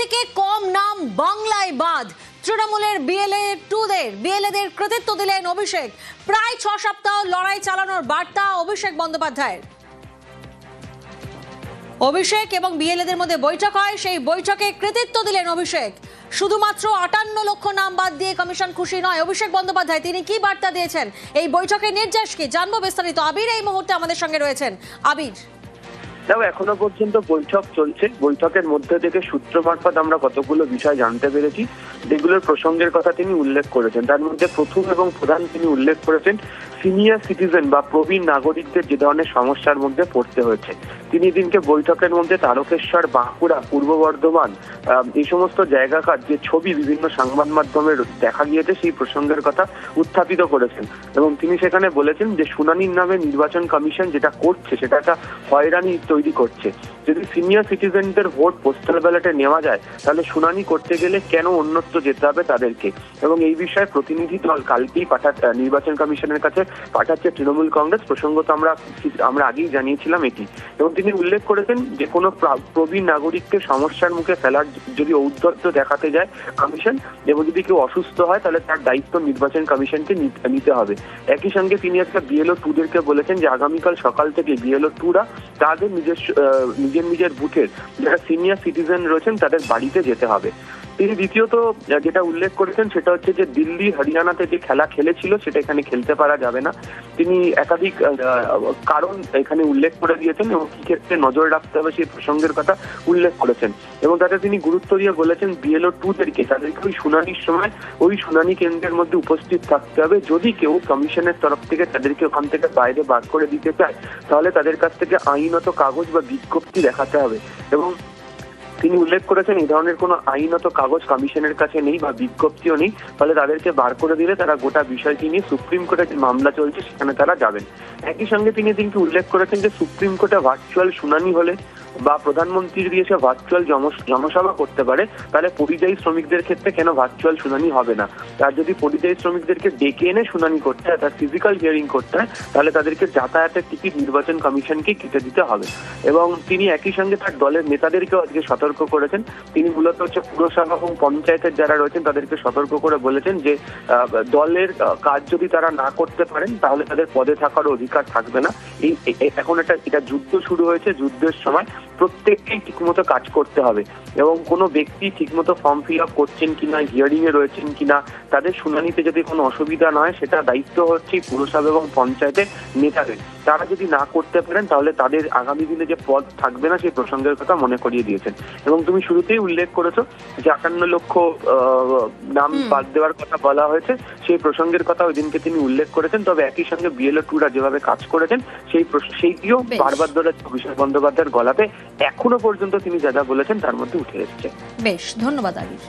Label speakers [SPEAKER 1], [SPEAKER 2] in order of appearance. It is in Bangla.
[SPEAKER 1] থেকে কম নাম বাংলায় বাদ। তৃণমূলের বিএলএদের কৃতিত্ব দিলেন অভিষেক। প্রায় 6 সপ্তাহ লড়াই চালানোর বার্তা অভিষেক বন্দ্যোপাধ্যায়ের। অভিষেক এবং বিএলএদের মধ্যে বৈঠক হয়, সেই বৈঠকে কৃতিত্ব দিলেন অভিষেক। শুধুমাত্র 58 লক্ষ নাম বাদ দিয়ে কমিশন খুশি নয় অভিষেক বন্দ্যোপাধ্যায়। তিনি কি বার্তা দিয়েছেন, এই বৈঠকের নির্দেশ কি, জানবো বিস্তারিত। আবির এই মুহূর্তে আমাদের সঙ্গে রয়েছেন। আবির,
[SPEAKER 2] এখনো পর্যন্ত বৈঠক চলছে। বৈঠকের মধ্যে থেকে সূত্র মারফত আমরা কতগুলো বিষয় জানতে পেরেছি, যেগুলোর প্রসঙ্গের কথা তিনি উল্লেখ করেছেন। তার মধ্যে প্রথম এবং প্রধান তিনি উল্লেখ করেছেন সিনিয়র সিটিজেন বা প্রবীণ নাগরিকদের যে ধরনের সমস্যার মধ্যে পড়তে হয়েছে। তিনি দিনকে বৈঠকের মধ্যে তারকেশ্বর, বাঁকুড়া, পূর্ব বর্ধমান এই সমস্ত জায়গাকার যে ছবি বিভিন্ন সংবাদ মাধ্যমে দেখা গিয়েছে, সেই প্রসঙ্গের কথা উত্থাপিত করেছেন। এবং তিনি সেখানে বলেছেন যে শুনানির নামে নির্বাচন কমিশন যেটা করছে সেটা একটা হয়রানি তৈরি করছে। যদি সিনিয়র সিটিজেনদের ভোট পোস্টাল ব্যালটে নেওয়া যায়, তাহলে শুনানি করতে গেলে কেন অন্যত্র যেতে হবে তাদেরকে। এবং এই বিষয়ে প্রতিনিধি দল কালকেই নির্বাচন কমিশনের কাছে পাঠাচ্ছে তৃণমূল কংগ্রেস। প্রসঙ্গত আমরা আগেই জানিয়েছিলাম এটি। এবং তিনি উল্লেখ করেছেন যে কোনো প্রবীণ নাগরিককে সমস্যার মুখে ফেলার যদি ঔদ্ধত্য দেখাতে যায় কমিশন, এবং যদি কেউ অসুস্থ হয় তাহলে তার দায়িত্ব নির্বাচন কমিশনকে নিতে হবে। একই সঙ্গে তিনি একটা বিএলও 2-দেরকে বলেছেন যে আগামীকাল সকাল থেকে বিএলও 2-রা তাদের নিজের বুথের যারা সিনিয়র সিটিজেন রয়েছেন তাদের বাড়িতে যেতে হবে। তিনি দ্বিতীয়ত যেটা উল্লেখ করেছেন সেটা হচ্ছে যে দিল্লি, হরিয়ানাতে যে খেলা খেলেছিল সেটা এখানে খেলতে পারা যাবে না। তিনি একাধিক কারণ এখানে উল্লেখ করে দিয়েছেন এবং কি ক্ষেত্রে নজর রাখতে হবে সেই প্রসঙ্গের কথা উল্লেখ করেছেন। এবং তাতে তিনি গুরুত্ব দিয়ে বলেছেন বিএলও 2-দেরকে তাদেরকে ওই শুনানির সময় ওই শুনানি কেন্দ্রের মধ্যে উপস্থিত থাকতে হবে। যদি কেউ কমিশনের তরফ থেকে তাদেরকে ওখান থেকে বাইরে বার করে দিতে চায়, তাহলে তাদের কাছ থেকে আইনত কাগজ বা বিজ্ঞপ্তি দেখাতে হবে। এবং তিনি উল্লেখ করেছেন এই ধরনের কোনো আইনত কাগজ কমিশনের কাছে নেই বা বিজ্ঞপ্তিও নেই, ফলে তাদেরকে বার করে দিলে তারা গোটা বিষয়টি নিয়ে সুপ্রিম কোর্টে যে মামলা চলছে সেখানে তারা যাবেন। একই সঙ্গে তিনি উল্লেখ করেছেন যে সুপ্রিম কোর্টে ভার্চুয়াল শুনানি হলে বা প্রধানমন্ত্রী যদি এসে ভার্চুয়াল জনসভা করতে পারে, তাহলে পরিযায়ী শ্রমিকদের ক্ষেত্রে কেন ভার্চুয়াল শুনানি হবে না। আর যদি পরিযায়ী শ্রমিকদেরকে ডেকে এনে শুনানি করতে হয়, তার ফিজিক্যাল হিয়ারিং করতে হয়, তাহলে তাদেরকে যাতায়াতের টিকিট নির্বাচন কমিশনকে কেটে দিতে হবে। এবং তিনি একই সঙ্গে তার দলের নেতাদেরকেও আজকে সতর্ক করেছেন। তিনি মূলত পুরসভা এবং পঞ্চায়েতের যারা রয়েছেন তাদেরকে সতর্ক করে বলেছেন যে দলের কাজ যদি তারা না করতে পারেন তাহলে তাদের পদে থাকার অধিকার থাকবে না। এখন এটা যুদ্ধ শুরু হয়েছে, যুদ্ধের সময় প্রত্যেককেই ঠিকমতো কাজ করতে হবে। এবং কোনো ব্যক্তি ঠিকমতো ফর্ম ফিল আপ করছেন কিনা, হিয়ারিং এ রয়েছেন কিনা, তাদের শুনানিতে যদি কোনো অসুবিধা নয়, সেটা দায়িত্ব হচ্ছে পুরসভা এবং পঞ্চায়েতের নেতাদের। তারা যদি না করতে পারেন তাহলে তাদের আগামী দিনে যে পদ থাকবে না সেই প্রসঙ্গের কথা মনে করিয়ে দিয়েছেন। এবং তুমি শুরুতেই উল্লেখ করেছো যে 58 লক্ষ নাম বাদ দেওয়ার কথা বলা হয়েছে, সেই প্রসঙ্গের কথা ওই দিনকে তিনি উল্লেখ করেছেন। তবে একই সঙ্গে বিএলও 2-রা যেভাবে কাজ করেছেন সেইটিও বারবার ধরে অভিষেক বন্দ্যোপাধ্যায়ের গলাতে এখনো পর্যন্ত তিনি যা যা বলেছেন তার মধ্যে উঠে এসেছে।
[SPEAKER 1] বেশ, ধন্যবাদ আবির।